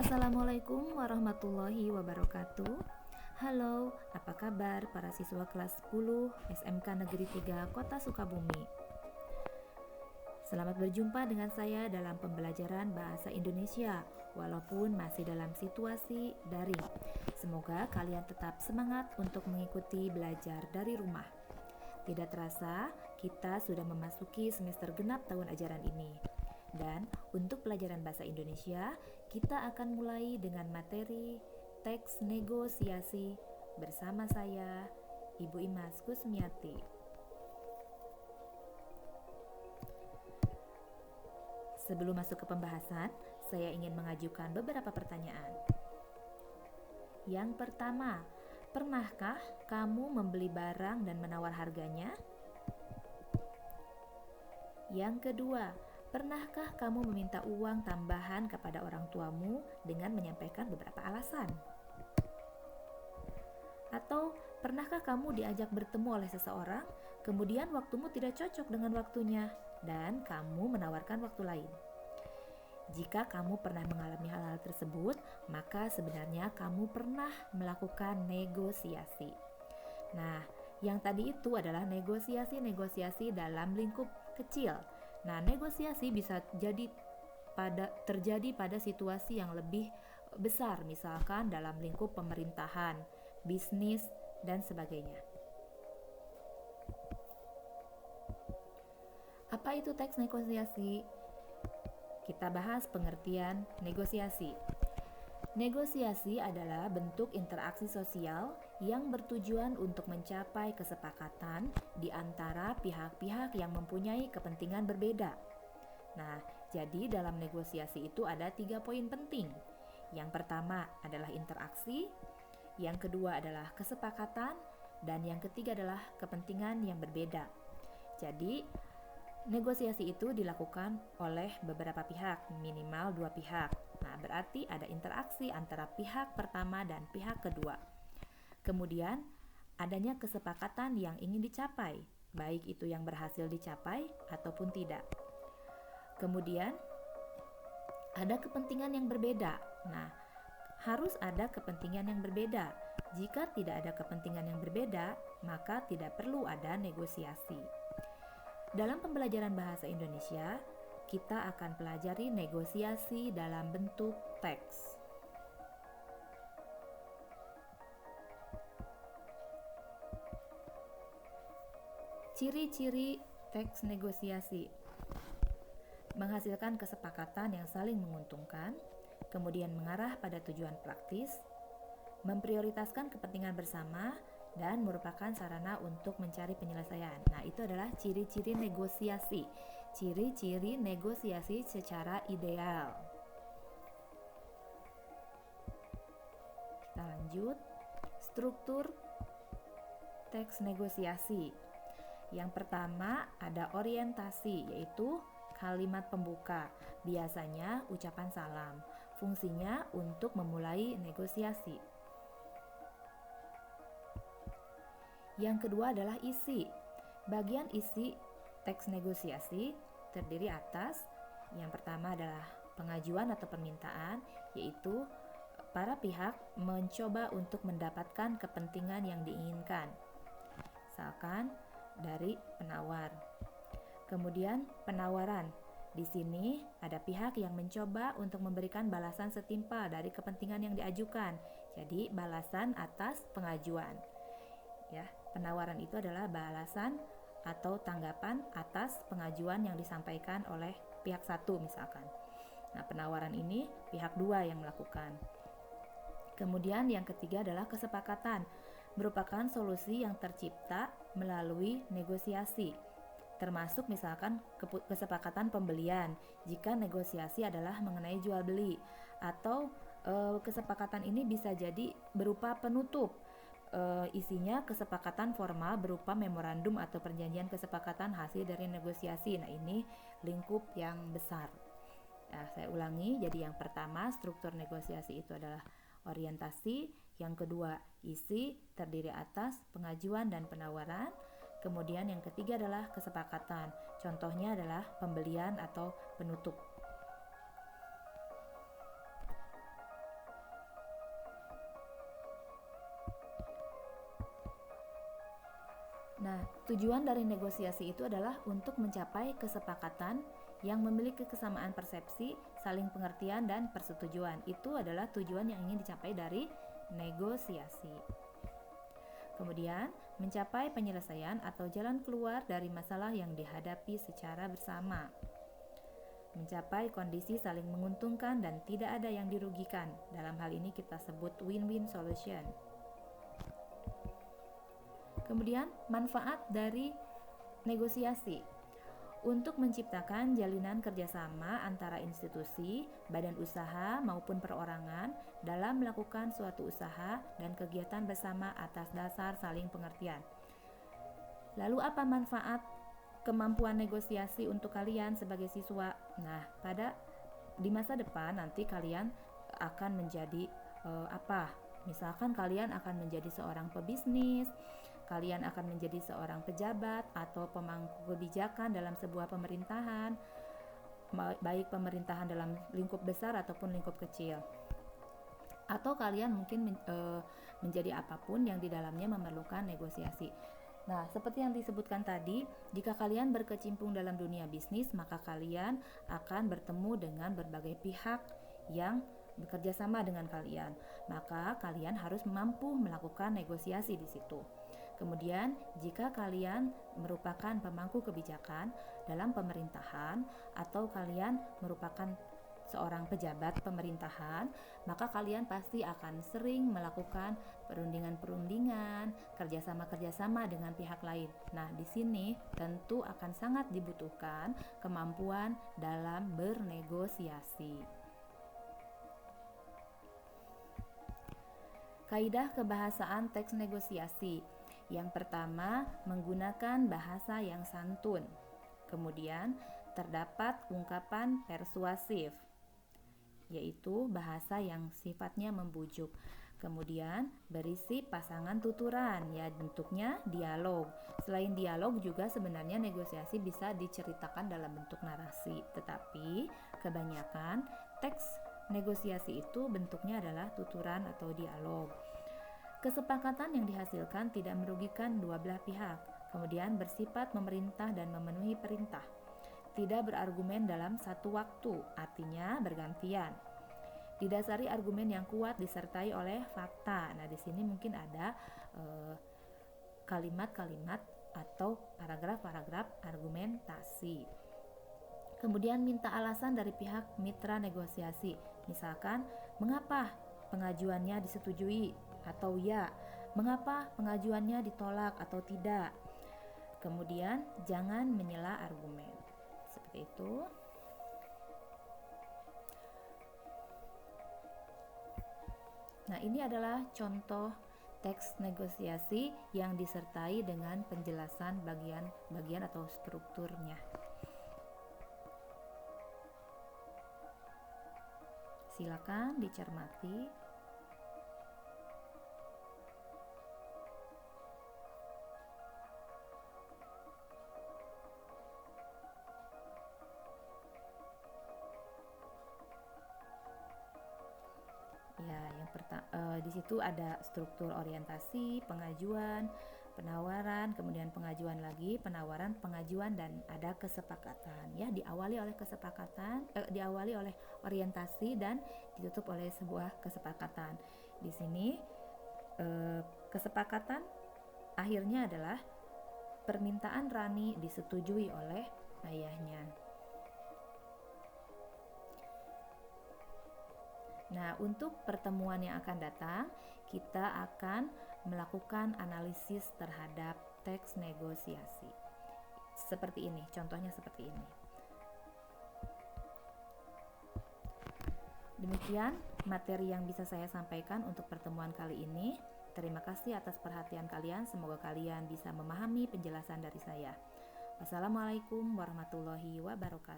Assalamualaikum warahmatullahi wabarakatuh. Halo, apa kabar para siswa kelas 10 SMK Negeri 3 Kota Sukabumi? Selamat berjumpa dengan saya dalam pembelajaran Bahasa Indonesia, walaupun masih dalam situasi daring. Semoga kalian tetap semangat untuk mengikuti belajar dari rumah. Tidak terasa, kita sudah memasuki semester genap tahun ajaran ini. Dan untuk pelajaran Bahasa Indonesia, kita akan mulai dengan materi teks negosiasi bersama saya, Ibu Imas Kusmiati. Sebelum masuk ke pembahasan, saya ingin mengajukan beberapa pertanyaan. Yang pertama, pernahkah kamu membeli barang dan menawar harganya? Yang kedua, pernahkah kamu meminta uang tambahan kepada orang tuamu dengan menyampaikan beberapa alasan? Atau pernahkah kamu diajak bertemu oleh seseorang, kemudian waktumu tidak cocok dengan waktunya, dan kamu menawarkan waktu lain? Jika kamu pernah mengalami hal-hal tersebut, maka sebenarnya kamu pernah melakukan negosiasi. Nah, yang tadi itu adalah negosiasi-negosiasi dalam lingkup kecil. Nah, negosiasi bisa terjadi pada situasi yang lebih besar, misalkan dalam lingkup pemerintahan, bisnis, dan sebagainya. Apa itu teks negosiasi? Kita bahas pengertian negosiasi. Negosiasi adalah bentuk interaksi sosial yang bertujuan untuk mencapai kesepakatan di antara pihak-pihak yang mempunyai kepentingan berbeda. Nah, jadi dalam negosiasi itu ada 3 poin penting. Yang pertama adalah interaksi, yang kedua adalah kesepakatan, dan yang ketiga adalah kepentingan yang berbeda. Jadi, negosiasi itu dilakukan oleh beberapa pihak, minimal 2 pihak. Nah, berarti ada interaksi antara pihak pertama dan pihak kedua. Kemudian, adanya kesepakatan yang ingin dicapai, baik itu yang berhasil dicapai ataupun tidak. Kemudian, ada kepentingan yang berbeda. Nah, harus ada kepentingan yang berbeda. Jika tidak ada kepentingan yang berbeda, maka tidak perlu ada negosiasi. Dalam pembelajaran bahasa Indonesia, kita akan pelajari negosiasi dalam bentuk teks. Ciri-ciri teks negosiasi: menghasilkan kesepakatan yang saling menguntungkan, kemudian mengarah pada tujuan praktis, memprioritaskan kepentingan bersama, dan merupakan sarana untuk mencari penyelesaian. Nah, itu adalah ciri-ciri negosiasi. Ciri-ciri negosiasi secara ideal. Kita lanjut. Struktur teks negosiasi. Yang pertama ada orientasi, yaitu kalimat pembuka. Biasanya ucapan salam. Fungsinya untuk memulai negosiasi. Yang kedua adalah isi. Bagian isi teks negosiasi terdiri atas yang pertama adalah pengajuan atau permintaan, yaitu para pihak mencoba untuk mendapatkan kepentingan yang diinginkan, misalkan dari penawar. Kemudian penawaran. Di sini ada pihak yang mencoba untuk memberikan balasan setimpal dari kepentingan yang diajukan. Jadi balasan atas pengajuan. Ya, penawaran itu adalah balasan atau tanggapan atas pengajuan yang disampaikan oleh pihak satu misalkan. Nah, penawaran ini pihak dua yang melakukan. Kemudian yang ketiga adalah kesepakatan, merupakan solusi yang tercipta melalui negosiasi, termasuk misalkan kesepakatan pembelian jika negosiasi adalah mengenai jual beli, atau kesepakatan ini bisa jadi berupa penutup. Isinya kesepakatan formal berupa memorandum atau perjanjian kesepakatan hasil dari negosiasi. Nah, ini lingkup yang besar. Nah, saya ulangi, jadi yang pertama struktur negosiasi itu adalah orientasi, yang kedua isi terdiri atas pengajuan dan penawaran, kemudian yang ketiga adalah kesepakatan, contohnya adalah pembelian atau penutup. Nah, tujuan dari negosiasi itu adalah untuk mencapai kesepakatan yang memiliki kesamaan persepsi, saling pengertian, dan persetujuan. Itu adalah tujuan yang ingin dicapai dari negosiasi. Kemudian, mencapai penyelesaian atau jalan keluar dari masalah yang dihadapi secara bersama. Mencapai kondisi saling menguntungkan dan tidak ada yang dirugikan. Dalam hal ini kita sebut win-win solution. Kemudian, manfaat dari negosiasi untuk menciptakan jalinan kerjasama antara institusi, badan usaha maupun perorangan dalam melakukan suatu usaha dan kegiatan bersama atas dasar saling pengertian. Lalu apa manfaat kemampuan negosiasi untuk kalian sebagai siswa? Nah, di masa depan nanti kalian akan menjadi apa? Misalkan kalian akan menjadi seorang pebisnis, kalian akan menjadi seorang pejabat atau pemangku kebijakan dalam sebuah pemerintahan, baik pemerintahan dalam lingkup besar ataupun lingkup kecil. Atau kalian mungkin menjadi apapun yang di dalamnya memerlukan negosiasi. Nah, seperti yang disebutkan tadi, jika kalian berkecimpung dalam dunia bisnis, maka kalian akan bertemu dengan berbagai pihak yang bekerja sama dengan kalian. Maka kalian harus mampu melakukan negosiasi di situ. Kemudian, jika kalian merupakan pemangku kebijakan dalam pemerintahan atau kalian merupakan seorang pejabat pemerintahan, maka kalian pasti akan sering melakukan perundingan-perundingan, kerjasama-kerjasama dengan pihak lain. Nah, di sini tentu akan sangat dibutuhkan kemampuan dalam bernegosiasi. Kaidah kebahasaan teks negosiasi. Yang pertama, menggunakan bahasa yang santun. Kemudian, terdapat ungkapan persuasif, yaitu bahasa yang sifatnya membujuk. Kemudian, berisi pasangan tuturan, ya bentuknya dialog. Selain dialog juga sebenarnya negosiasi bisa diceritakan dalam bentuk narasi, tetapi kebanyakan teks negosiasi itu bentuknya adalah tuturan atau dialog. Kesepakatan yang dihasilkan tidak merugikan dua belah pihak, kemudian bersifat memerintah dan memenuhi perintah. Tidak berargumen dalam satu waktu, artinya bergantian. Didasari argumen yang kuat disertai oleh fakta. Nah, di sini mungkin ada kalimat-kalimat atau paragraf-paragraf argumentasi. Kemudian minta alasan dari pihak mitra negosiasi. Misalkan, mengapa pengajuannya disetujui atau ya, mengapa pengajuannya ditolak atau tidak. Kemudian jangan menyela argumen. Seperti itu. Nah, ini adalah contoh teks negosiasi yang disertai dengan penjelasan bagian-bagian atau strukturnya. Silakan dicermati. Ya, di situ ada struktur orientasi, pengajuan, penawaran, kemudian pengajuan lagi, penawaran, pengajuan, dan ada kesepakatan. Ya, diawali oleh orientasi dan ditutup oleh sebuah kesepakatan. Di sini kesepakatan akhirnya adalah permintaan Rani disetujui oleh ayahnya. Nah, untuk pertemuan yang akan datang, kita akan melakukan analisis terhadap teks negosiasi. Seperti ini, contohnya seperti ini. Demikian materi yang bisa saya sampaikan untuk pertemuan kali ini. Terima kasih atas perhatian kalian. Semoga kalian bisa memahami penjelasan dari saya. Wassalamualaikum warahmatullahi wabarakatuh.